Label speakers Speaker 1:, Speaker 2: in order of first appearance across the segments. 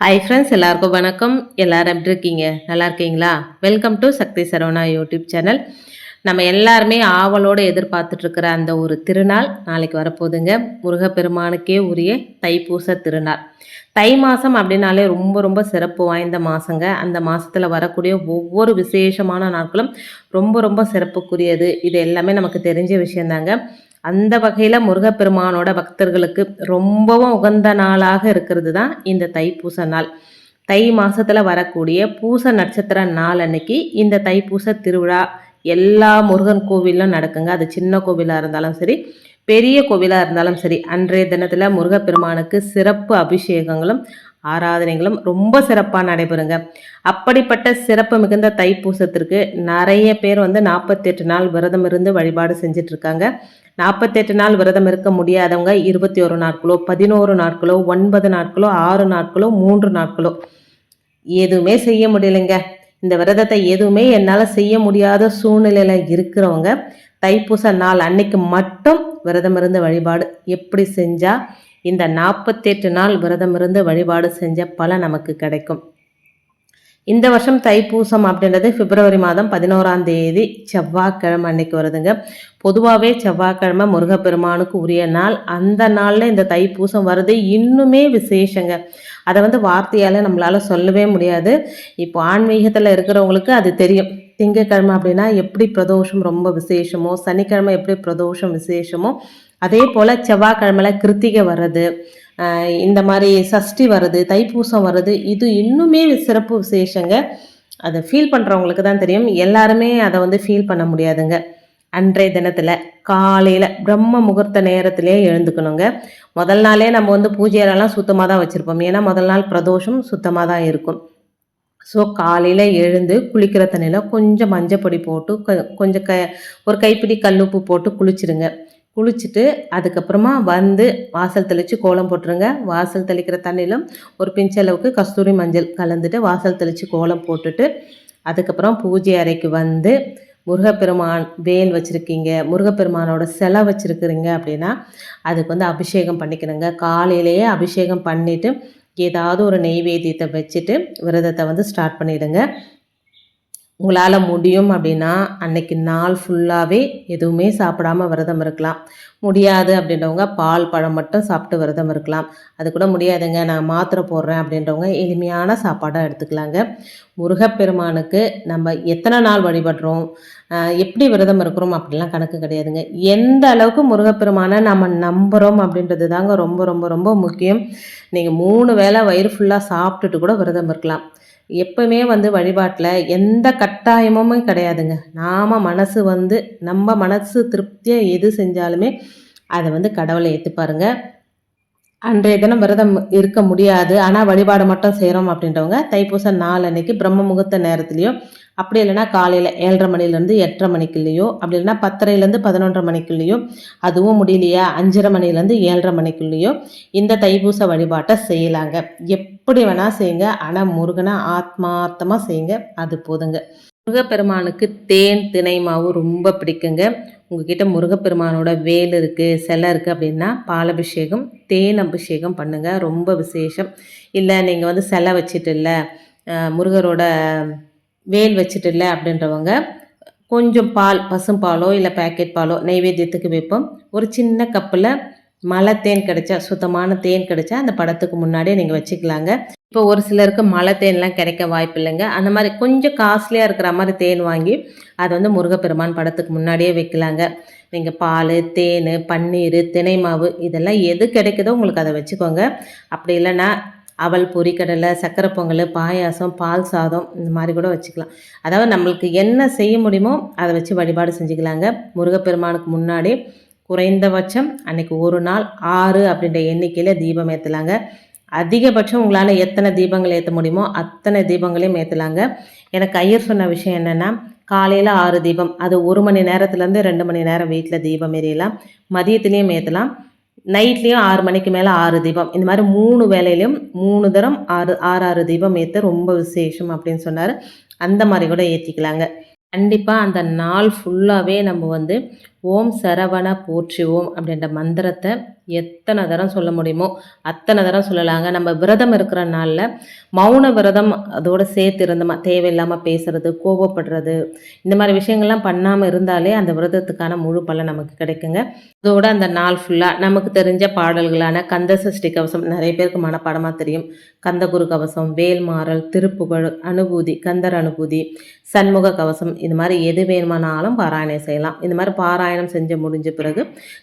Speaker 1: Hi friends, எல்லாருக்கும் வணக்கம். எல்லாரும் எப்படி இருக்கீங்க? நல்லா இருக்கீங்களா? Welcome to Sakthi Saravana YouTube channel. நம்ம எல்லாருமே ஆவலோடு எதிர்பார்த்துட்ருக்கிற அந்த ஒரு திருநாள் நாளைக்கு வரப்போகுதுங்க. முருகப்பெருமானுக்கே உரிய தைப்பூச திருநாள். தை மாதம் அப்படின்னாலே ரொம்ப ரொம்ப சிறப்பு வாய்ந்த மாதங்க. அந்த மாதத்தில் வரக்கூடிய ஒவ்வொரு விசேஷமான நாட்களும் ரொம்ப ரொம்ப சிறப்புக்குரியது. இது எல்லாமே நமக்கு தெரிஞ்ச விஷயந்தாங்க. அந்த வகையில் முருகப்பெருமானோட பக்தர்களுக்கு ரொம்பவும் உகந்த நாளாக இருக்கிறது தான் இந்த தைப்பூச நாள். தை மாதத்தில் வரக்கூடிய பூச நட்சத்திர நாள் அன்னைக்கு இந்த தைப்பூச திருவிழா எல்லா முருகன் கோவிலும் நடக்குங்க. அது சின்ன கோவிலாக இருந்தாலும் சரி, பெரிய கோவிலாக இருந்தாலும் சரி, அன்றைய தினத்தில் முருகப்பெருமானுக்கு சிறப்பு அபிஷேகங்களும் ஆராதனைகளும் ரொம்ப சிறப்பாக நடைபெறுங்க. அப்படிப்பட்ட சிறப்பு மிகுந்த தைப்பூசத்திற்கு நிறைய பேர் 48 நாள் விரதம் இருந்து வழிபாடு செஞ்சுட்டு இருக்காங்க. 48 நாள் விரதம் இருக்க முடியாதவங்க 21 நாட்களோ, 11 நாட்களோ, 9 நாட்களோ, 6 நாட்களோ, 3 நாட்களோ எதுவுமே செய்ய முடியலைங்க. இந்த விரதத்தை எதுவுமே என்னால் செய்ய முடியாத சூழ்நிலையில் இருக்கிறவங்க தைப்பூச நாள் அன்னைக்கு மட்டும் விரதம் இருந்து வழிபாடு எப்படி செஞ்சால் இந்த 48 நாள் விரதம் இருந்து வழிபாடு செஞ்ச பலன் நமக்கு கிடைக்கும். இந்த வருஷம் தைப்பூசம் அப்படின்றது பிப்ரவரி மாதம் 11ஆம் தேதி செவ்வாய்க்கிழமை அன்னைக்கு வருதுங்க. பொதுவாகவே செவ்வாய்க்கிழமை முருகப்பெருமானுக்கு உரிய நாள். அந்த நாளில் இந்த தைப்பூசம் வருது இன்னுமே விசேஷங்க. அதை வார்த்தையால் நம்மளால் சொல்லவே முடியாது. இப்போ ஆன்மீகத்தில் இருக்கிறவங்களுக்கு அது தெரியும். திங்கக்கிழமை அப்படின்னா எப்படி பிரதோஷம் ரொம்ப விசேஷமோ, சனிக்கிழமை எப்படி பிரதோஷம் விசேஷமோ, அதே போல் செவ்வாய்க்கிழமையில் கிருத்திகை வர்றது, இந்த மாதிரி சஷ்டி வர்றது, தைப்பூசம் வர்றது, இது இன்னுமே சிறப்பு விசேஷங்க. அதை ஃபீல் பண்ணுறவங்களுக்கு தான் தெரியும். எல்லாருமே அதை ஃபீல் பண்ண முடியாதுங்க. அன்றைய தினத்தில் காலையில் பிரம்ம முகூர்த்த நேரத்திலே எழுந்துக்கணுங்க. முதல் நாளே நம்ம பூஜையெல்லாம் சுத்தமாக தான் வச்சுருப்போம். ஏன்னா முதல் நாள் பிரதோஷம் சுத்தமாக தான் இருக்கும். ஸோ காலையில் எழுந்து குளிக்கிற தண்ணியில் கொஞ்சம் மஞ்சப்பொடி போட்டு கொஞ்சம் ஒரு கைப்பிடி கல்லுப்பு போட்டு குளிச்சுடுங்க. குளிச்சுட்டு அதுக்கப்புறமா வாசல் தெளித்து கோலம் போட்டுருங்க. வாசல் தெளிக்கிற தண்ணியிலும் ஒரு பிஞ்சளவுக்கு கஸ்தூரி மஞ்சள் கலந்துட்டு வாசல் தெளித்து கோலம் போட்டுட்டு அதுக்கப்புறம் பூஜை அறைக்கு முருகப்பெருமான் வேல் வச்சுருக்கீங்க, முருகப்பெருமானோட சிலை வச்சுருக்குறீங்க அப்படின்னா அதுக்கு அபிஷேகம் பண்ணிக்கணுங்க. காலையிலேயே அபிஷேகம் பண்ணிவிட்டு ஏதாவது ஒரு நெய்வேத்தியத்தை வச்சுட்டு விரதத்தை ஸ்டார்ட் பண்ணிவிடுங்க. உங்களால் முடியும் அப்படின்னா அன்னைக்கு நாள் ஃபுல்லாகவே எதுவுமே சாப்பிடாம விரதம் இருக்கலாம். முடியாது அப்படின்றவங்க பால் பழம் மட்டும் சாப்பிட்டு விரதம் இருக்கலாம். அது கூட முடியாதுங்க, நான் மாத்திரை போடுறேன் அப்படின்றவங்க எளிமையான சாப்பாடாக எடுத்துக்கலாங்க. முருகப்பெருமானுக்கு நம்ம எத்தனை நாள் வழிபடுறோம், எப்படி விரதம் இருக்கிறோம் அப்படிலாம் கணக்கு கிடையாதுங்க. எந்த அளவுக்கு முருகப்பெருமானை நம்ம நம்புகிறோம் அப்படின்றது தாங்க ரொம்ப ரொம்ப ரொம்ப முக்கியம். நீங்கள் 3 வேளை வயிறு ஃபுல்லாக சாப்பிட்டுட்டு கூட விரதம் இருக்கலாம். எப்பவுமே வழிபாட்டில் எந்த கட்டாயமுமே கிடையாதுங்க. நாம் நம்ம மனசு திருப்தியாக எது செஞ்சாலுமே அதை கடவுளை ஏற்றுப்பாருங்க. அன்றைய தினம் விரதம் இருக்க முடியாது, ஆனால் வழிபாடு மட்டும் செய்கிறோம் அப்படின்றவங்க தைப்பூச நாள் அன்னைக்கு பிரம்ம முகூர்த்த நேரத்துலையோ, அப்படி இல்லைன்னா காலையில் 7:30 மணிலேருந்து 8:30 மணிக்குள்ளேயோ, அப்படி இல்லைன்னா 10:30லேருந்து 11:30 மணிக்குள்ளேயோ, அதுவும் முடியலையா 5:30 மணிலேருந்து 7:30 மணிக்குள்ளேயோ இந்த தைப்பூச வழிபாட்டை செய்யலாங்க. எப்படி வேணால் செய்யுங்க, ஆனால் முருகனை ஆத்மார்த்தமாக செய்யுங்க, அது போதுங்க. முருகப்பெருமானுக்கு தேன் தினை மாவு ரொம்ப பிடிக்குங்க. உங்ககிட்ட முருகப்பெருமானோட வேல் இருக்குது, சிலை இருக்குது அப்படின்னா பாலபிஷேகம் தேன் அபிஷேகம் பண்ணுங்கள், ரொம்ப விசேஷம். இல்லை நீங்கள் சிலை வச்சுட்டு இல்லை, முருகரோட வேல் வச்சுட்டு இல்லை அப்படின்றவங்க கொஞ்சம் பால், பசும்பாலோ இல்லை பேக்கெட் பாலோ நைவேத்தியத்துக்கு வைப்போம். ஒரு சின்ன கப்பில் மலை தேன் கிடைச்சா, சுத்தமான தேன் கிடைச்சா அந்த படத்துக்கு முன்னாடியே நீங்கள் வச்சுக்கலாங்க. இப்போ ஒரு சிலருக்கு மலை தேன்லாம் கிடைக்க வாய்ப்பு இல்லைங்க. அந்த மாதிரி கொஞ்சம் காஸ்ட்லியாக இருக்கிற மாதிரி தேன் வாங்கி அதை முருகப்பெருமான் படத்துக்கு முன்னாடியே வைக்கலாங்க. நீங்கள் பால், தேன், பன்னீர், தினை மாவு இதெல்லாம் எது கிடைக்குதோ உங்களுக்கு அதை வச்சுக்கோங்க. அப்படி இல்லைன்னா அவல், பொரிக்கடலை, சக்கரை பொங்கல், பாயாசம், பால் சாதம் இந்த மாதிரி கூட வச்சுக்கலாம். அதாவது நம்மளுக்கு என்ன செய்ய முடியுமோ அதை வச்சு வழிபாடு செஞ்சுக்கலாங்க. முருகப்பெருமானுக்கு முன்னாடி குறைந்தபட்சம் அன்றைக்கி ஒரு நாள் 6 அப்படின்ற எண்ணிக்கையில் தீபம் ஏற்றலாங்க. அதிகபட்சம் உங்களால் எத்தனை தீபங்கள் ஏற்ற முடியுமோ அத்தனை தீபங்களையும் ஏற்றலாங்க. எனக்கு ஐயர் சொன்ன விஷயம் என்னென்னா, காலையில் 6 தீபம், அது 1 மணி நேரத்துலேருந்து 2 மணி நேரம் வீட்டில் தீபம் எரியலாம். மதியத்துலேயும் ஏற்றலாம், நைட்லேயும் 6 மணிக்கு மேலே 6 தீபம். இந்த மாதிரி 3 வேலையிலையும் 3 தரம் 6 தீபம் ஏற்ற ரொம்ப விசேஷம் அப்படின்னு சொன்னார். அந்த மாதிரி கூட ஏற்றிக்கலாங்க. கண்டிப்பாக அந்த நாள் ஃபுல்லாகவே நம்ம ஓம் சரவண போற்றி ஓம் அப்படின்ற மந்திரத்தை எத்தனை தரம் சொல்ல முடியுமோ அத்தனை தரம் சொல்லலாங்க. நம்ம விரதம் இருக்கிற நாளில் மௌன விரதம் அதோடு சேர்த்து இருந்தோமா, தேவையில்லாமல் பேசுறது, கோபப்படுறது, இந்த மாதிரி விஷயங்கள்லாம் பண்ணாமல் இருந்தாலே அந்த விரதத்துக்கான முழு பலன் நமக்கு கிடைக்குங்க. அதோட அந்த நாள் ஃபுல்லாக நமக்கு தெரிஞ்ச பாடல்களான கந்த சஷ்டி கவசம் நிறைய பேருக்கு மனப்பாடமாக தெரியும். கந்தகுரு கவசம், வேல்மாறல், திருப்புகழ், அனுபூதி, கந்தர் அனுபூதி, சண்முக கவசம், இது மாதிரி எது வேணுமானாலும் பாராயணம் செய்யலாம். இந்த மாதிரி பாராயணம் செஞ்சு முடிஞ்ச பிறகு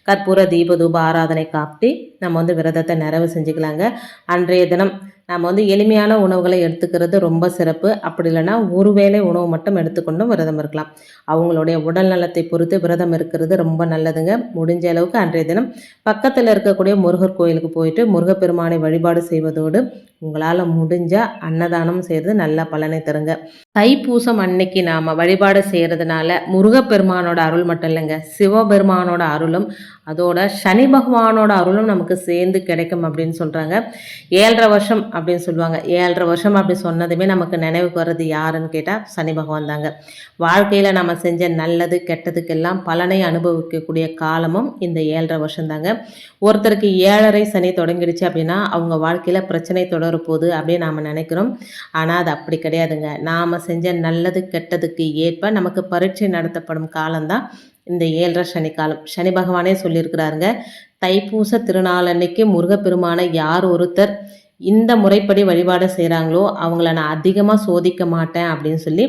Speaker 1: கற்பூர தீப தூப ஆராதனை காட்டி நம்ம விரதத்தை நிறைவு செஞ்சுக்கலாங்க. அன்றைய தினம் நம்ம எளிமையான உணவுகளை எடுத்துக்கிறது ரொம்ப சிறப்பு. அப்படி இல்லைன்னா ஒரு வேளை உணவு மட்டும் எடுத்துக்கொண்டும் விரதம் இருக்கலாம். அவங்களுடைய உடல் நலத்தை பொறுத்து விரதம் இருக்கிறது ரொம்ப நல்லதுங்க. முடிஞ்ச அளவுக்கு அன்றைய தினம் பக்கத்தில் இருக்கக்கூடிய முருகர் கோயிலுக்கு போயிட்டு முருகப்பெருமானை வழிபாடு செய்வதோடு உங்களால் முடிஞ்சால் அன்னதானம் செய்கிறது நல்ல பலனை தருங்க. தைப்பூசம் அன்னைக்கு நாம் வழிபாடு செய்கிறதுனால முருகப்பெருமானோட அருள் மட்டும் இல்லைங்க, சிவபெருமானோட அருளும் அதோட சனி பகவானோட அருளும் நமக்கு சேர்ந்து கிடைக்கும் அப்படின்னு சொல்கிறாங்க. 7.5 வருஷம் அப்படின்னு சொல்லுவாங்க. 7.5 வருஷம் அப்படி சொன்னதுமே நமக்கு நினைவுக்கு வர்றது யாருன்னு கேட்டால் சனி பகவான் தாங்க. வாழ்க்கையில் நம்ம செஞ்ச நல்லது கெட்டதுக்கெல்லாம் பலனை அனுபவிக்கக்கூடிய காலமும் இந்த 7.5 வருஷம் தாங்க. ஒருத்தருக்கு 7.5 சனி தொடங்கிடுச்சு அப்படின்னா அவங்க வாழ்க்கையில் பிரச்சனை தொடரப்போகுது அப்படின்னு நாம் நினைக்கிறோம். ஆனால் அது அப்படி கிடையாதுங்க. நாம் செஞ்ச நல்லது கெட்டதுக்கு ஏற்ப நமக்கு பரீட்சை நடத்தப்படும் காலம்தான் இந்த 7.5 சனி காலம். சனி பகவானே சொல்லியிருக்கிறாருங்க, தைப்பூச திருநாள் அன்னைக்கு முருகப்பெருமானை யார் ஒருத்தர் இந்த முறைப்படி வழிபாடு செய்கிறாங்களோ அவங்கள நான் அதிகமாக சோதிக்க மாட்டேன் அப்படின்னு சொல்லி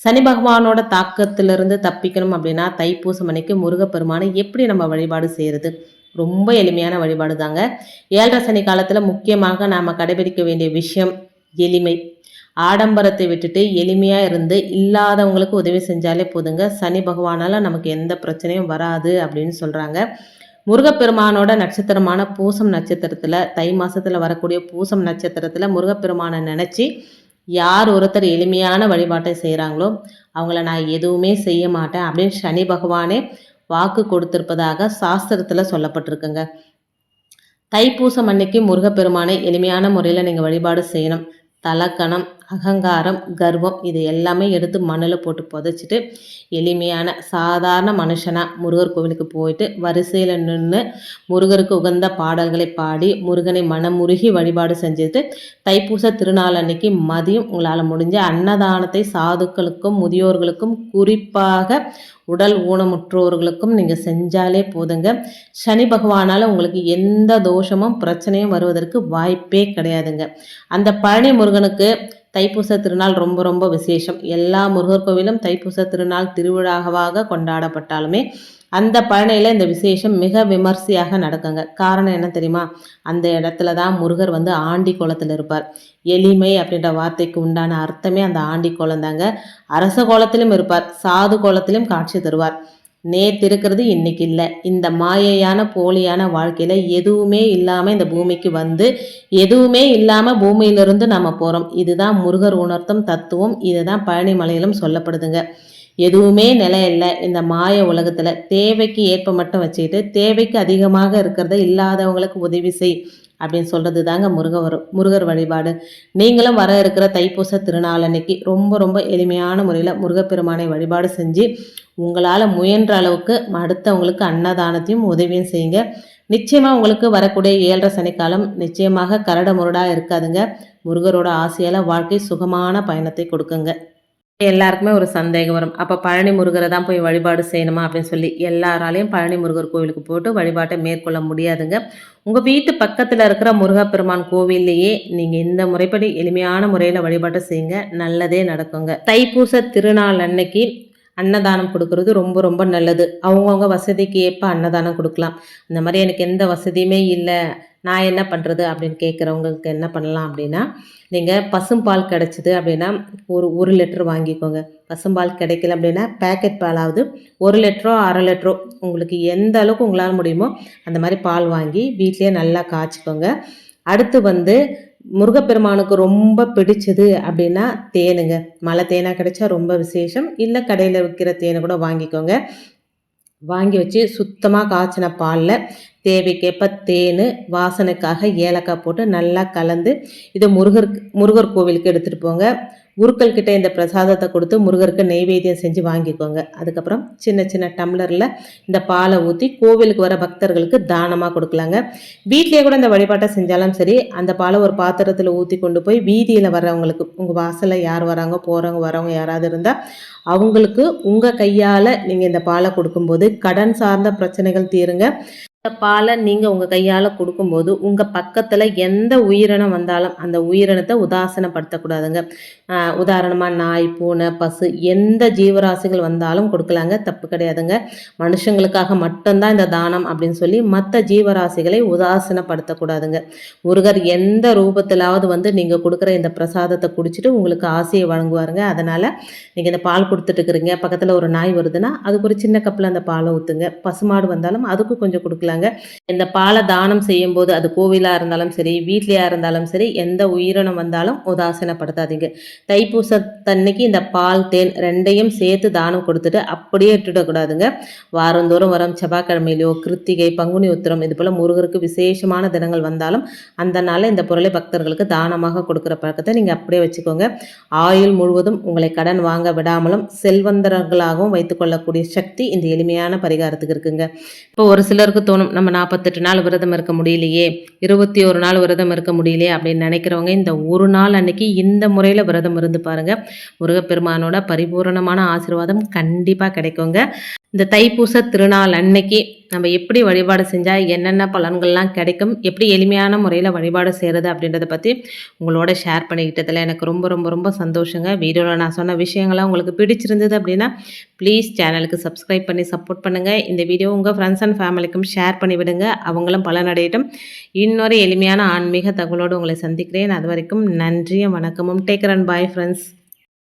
Speaker 1: சனி பகவானோட தாக்கத்திலிருந்து தப்பிக்கணும் அப்படின்னா தைப்பூசம் அன்னைக்கு முருகப்பெருமானை எப்படி நம்ம வழிபாடு செய்கிறது? ரொம்ப எளிமையான வழிபாடு தாங்க. 7.5 சனி காலத்தில் முக்கியமாக நாம் கடைபிடிக்க வேண்டிய விஷயம் எளிமை. ஆடம்பரத்தை விட்டுட்டு எளிமையாக இருந்து இல்லாதவங்களுக்கு உதவி செஞ்சாலே போதுங்க. சனி பகவானால் நமக்கு எந்த பிரச்சனையும் வராது அப்படின்னு சொல்கிறாங்க. முருகப்பெருமானோட நட்சத்திரமான பூசம் நட்சத்திரத்தில் தை மாதத்தில் வரக்கூடிய பூசம் நட்சத்திரத்தில் முருகப்பெருமானை நினச்சி யார் ஒருத்தர் எளிமையான வழிபாட்டை செய்கிறாங்களோ அவங்கள நான் எதுவுமே செய்ய மாட்டேன் அப்படின்னு சனி பகவானே வாக்கு கொடுத்திருப்பதாக சாஸ்திரத்தில் சொல்லப்பட்டிருக்குங்க. தைப்பூசம் அன்னைக்கு முருகப்பெருமானை எளிமையான முறையில் நீங்கள் வழிபாடு செய்யணும். தலக்கணம், அகங்காரம், கர்வம் இது எல்லாமே எடுத்து மண்ணில் போட்டு புதைச்சிட்டு எளிமையான சாதாரண மனுஷனாக முருகர் கோவிலுக்கு போயிட்டு வரிசையில் நின்று முருகருக்கு உகந்த பாடல்களை பாடி முருகனை மனமுருகி வழிபாடு செஞ்சுட்டு தைப்பூச திருநாள் அன்னைக்கு மதியம் உங்களால் முடிஞ்ச அன்னதானத்தை சாதுக்களுக்கும் முதியோர்களுக்கும் குறிப்பாக உடல் ஊனமுற்றோர்களுக்கும் நீங்கள் செஞ்சாலே போதுங்க. சனி பகவானால் உங்களுக்கு எந்த தோஷமும் பிரச்சனையும் வருவதற்கு வாய்ப்பே கிடையாதுங்க. அந்த பழனி முருகனுக்கு தைப்பூச திருநாள் ரொம்ப ரொம்ப விசேஷம். எல்லா முருகர் கோவிலும் தைப்பூச திருநாள் திருவிழாவாக கொண்டாடப்பட்டாலுமே அந்த பழனியில் இந்த விசேஷம் மிக விமர்சையாக நடக்குங்க. காரணம் என்ன தெரியுமா? அந்த இடத்துல தான் முருகர் ஆண்டி கோலத்தில் இருப்பார். எளிமை அப்படின்ற வார்த்தைக்கு உண்டான அர்த்தமே அந்த ஆண்டி கோலம் தாங்க. அரச கோலத்திலும் இருப்பார், சாது கோலத்திலும் காட்சி தருவார். நேற்று இருக்கிறது இன்னைக்கு இல்லை. இந்த மாயையான போலியான வாழ்க்கையில் எதுவுமே இல்லாமல் இந்த பூமிக்கு எதுவுமே இல்லாமல் பூமியிலிருந்து நம்ம போகிறோம். இதுதான் முருகர் உணர்த்தும் தத்துவம். இதுதான் பழனி மலையிலும் சொல்லப்படுதுங்க. எதுவுமே நிலை இல்லை இந்த மாய உலகத்தில். தேவைக்கு ஏற்ப மட்டும் வச்சுக்கிட்டு தேவைக்கு அதிகமாக இருக்கிறத இல்லாதவங்களுக்கு உதவி செய் அப்படின்னு சொல்கிறது தாங்க முருகர் வழிபாடு. நீங்களும் வர இருக்கிற தைப்பூச திருநாள் அன்னைக்கு ரொம்ப ரொம்ப எளிமையான முறையில் முருகப்பெருமானை வழிபாடு செஞ்சு உங்களால் முயன்ற அளவுக்கு அடுத்தவங்களுக்கு அன்னதானத்தையும் உதவியும் செய்யுங்க. நிச்சயமாக உங்களுக்கு வரக்கூடிய 7.5 சனிக்காலம் நிச்சயமாக கரட முரடாக இருக்காதுங்க. முருகரோட ஆசையால் வாழ்க்கை சுகமான பயணத்தை கொடுக்குங்க. எல்லாருக்குமே ஒரு சந்தேகம் வரும், அப்போ பழனி முருகரை தான் போய் வழிபாடு செய்யணுமா அப்படின்னு சொல்லி. எல்லாராலையும் பழனி முருகர் கோவிலுக்கு போட்டு வழிபாட்டை மேற்கொள்ள முடியாதுங்க. உங்கள் வீட்டு பக்கத்தில் இருக்கிற முருகப்பெருமான் கோவில்லையே நீங்கள் இந்த முறைப்படி எளிமையான முறையில் வழிபாட்டை செய்யுங்க, நல்லதே நடக்குங்க. தைப்பூச திருநாள் அன்னைக்கு அன்னதானம் கொடுக்கறது ரொம்ப ரொம்ப நல்லது. அவங்கவுங்க வசதிக்கு ஏற்ப அன்னதானம் கொடுக்கலாம். இந்த மாதிரி எனக்கு எந்த வசதியுமே இல்லை, நான் என்ன பண்ணுறது அப்படின்னு கேட்குறவங்களுக்கு என்ன பண்ணலாம் அப்படின்னா, நீங்கள் பசும்பால் கிடச்சிது அப்படின்னா ஒரு லிட்டர் வாங்கிக்கோங்க. பசும்பால் கிடைக்கல அப்படின்னா பேக்கெட் பாலாவது 1 லிட்டரோ 1/2 லிட்டரோ உங்களுக்கு எந்த அளவுக்கு உங்களால் முடியுமோ அந்த மாதிரி பால் வாங்கி வீட்டிலேயே நல்லா காய்ச்சிக்கோங்க. அடுத்து முருகப்பெருமானுக்கு ரொம்ப பிடிச்சது அப்படின்னா தேனுங்க. மலை தேனாக கிடைச்சா ரொம்ப விசேஷம். இல்லை கடையில் விற்கிற தேனை கூட வாங்கிக்கோங்க. வாங்கி வச்சு சுத்தமாக காய்ச்சின பாலில் தேவைக்கேற்ப தேன், வாசனைக்காக ஏலக்காய் போட்டு நல்லா கலந்து இதை முருகர் கோவிலுக்கு எடுத்துகிட்டு போங்க. குருக்கள் கிட்ட இந்த பிரசாதத்தை கொடுத்து முருகருக்கு நெய்வேத்தியம் செஞ்சு வாங்கிக்கோங்க. அதுக்கப்புறம் சின்ன சின்ன டம்ளரில் இந்த பாலை ஊற்றி கோவிலுக்கு வர பக்தர்களுக்கு தானமாக கொடுக்கலாங்க. வீட்லேயே கூட இந்த வழிபாட்டை செஞ்சாலும் சரி, அந்த பாலை ஒரு பாத்திரத்தில் ஊற்றி கொண்டு போய் வீதியில் வர்றவங்களுக்கு, உங்கள் வாசலில் யார் வராங்க போகிறவங்க வரவங்க யாராவது இருந்தால் அவங்களுக்கு உங்கள் கையால் நீங்கள் இந்த பாலை கொடுக்கும்போது கடன் சார்ந்த பிரச்சனைகள் தீருங்க. இந்த பாலை நீங்கள் உங்கள் கையால் கொடுக்கும்போது உங்கள் பக்கத்தில் எந்த உயிரினம் வந்தாலும் அந்த உயிரினத்தை உதாசீனப்படுத்தக்கூடாதுங்க. உதாரணமாக நாய், பூனை, பசு எந்த ஜீவராசிகள் வந்தாலும் கொடுக்கலாங்க, தப்பு கிடையாதுங்க. மனுஷங்களுக்காக மட்டும்தான் இந்த தானம் அப்படின்னு சொல்லி மற்ற ஜீவராசிகளை உதாசீனப்படுத்தக்கூடாதுங்க. முருகர் எந்த ரூபத்திலாவது வந்து நீங்கள் கொடுக்குற இந்த பிரசாதத்தை குடிச்சிட்டு உங்களுக்கு ஆசையை வழங்குவாருங்க. அதனால் நீங்கள் இந்த பால் கொடுத்துட்டு இருக்கிறீங்க, பக்கத்தில் ஒரு நாய் வருதுன்னா அதுக்கு ஒரு சின்ன கப்பில் அந்த பாலை ஊற்றுங்க. பசுமாடு வந்தாலும் அதுக்கும் கொஞ்சம் கொடுக்கலாங்க. இந்த பாலை தானம் செய்யும் போது அது கோவிலாக இருந்தாலும் சரி, வீட்லையா இருந்தாலும் சரி, எந்த உயிரினம் வந்தாலும் உதாசீனப்படுத்தாதீங்க. தைப்பூசத்தன்னைக்கு இந்த பால், தேன் ரெண்டையும் சேர்த்து தானம் கொடுத்துட்டு அப்படியே இட்டுடக்கூடாதுங்க. வாரந்தோறும் வரும் செவ்வாய்க்கிழமையிலையோ, கிருத்திகை, பங்குனி உத்திரம் இது போல் முருகருக்கு விசேஷமான தினங்கள் வந்தாலும் அந்த நாளில் இந்த பொருளை பக்தர்களுக்கு தானமாக கொடுக்குற பழக்கத்தை நீங்கள் அப்படியே வச்சுக்கோங்க. ஆயுள் முழுவதும் உங்களை கடன் வாங்க விடாமலும் செல்வந்தர்களாகவும் வைத்துக்கொள்ளக்கூடிய சக்தி இந்த எளிமையான பரிகாரத்துக்கு இருக்குங்க. இப்போ ஒரு சிலருக்கு தோணும், நம்ம 48 நாள் விரதம் இருக்க முடியலையே, 21 நாள் விரதம் இருக்க முடியலையே அப்படின்னு நினைக்கிறவங்க இந்த ஒரு நாள் அன்னைக்கு இந்த முறையில் விரதம் இருந்து பாருங்க. முருகப்பெருமானோட பரிபூரணமான ஆசீர்வாதம் கண்டிப்பாக கிடைக்குங்க. இந்த தைப்பூச திருநாள் அன்னைக்கு நம்ம எப்படி வழிபாடு செஞ்சால் என்னென்ன பலன்கள்லாம் கிடைக்கும், எப்படி எளிமையான முறையில் வழிபாடு செய்கிறது அப்படின்றத பற்றி உங்களோட ஷேர் பண்ணிக்கிட்டதில் எனக்கு ரொம்ப ரொம்ப ரொம்ப சந்தோஷங்க. வீடியோவில் நான் சொன்ன விஷயங்கள்லாம் உங்களுக்கு பிடிச்சிருந்தது அப்படின்னா ப்ளீஸ் சேனலுக்கு சப்ஸ்கிரைப் பண்ணி சப்போர்ட் பண்ணுங்கள். இந்த வீடியோ உங்கள் ஃப்ரெண்ட்ஸ் அண்ட் ஃபேமிலிக்கும் ஷேர் பண்ணி விடுங்க, அவங்களும் பலனடையட்டும். இன்னொரு எளிமையான ஆன்மீக தகவலோடு உங்களை சந்திக்கிறேன். அது வரைக்கும் நன்றியும் வணக்கமும். Take care and bye friends.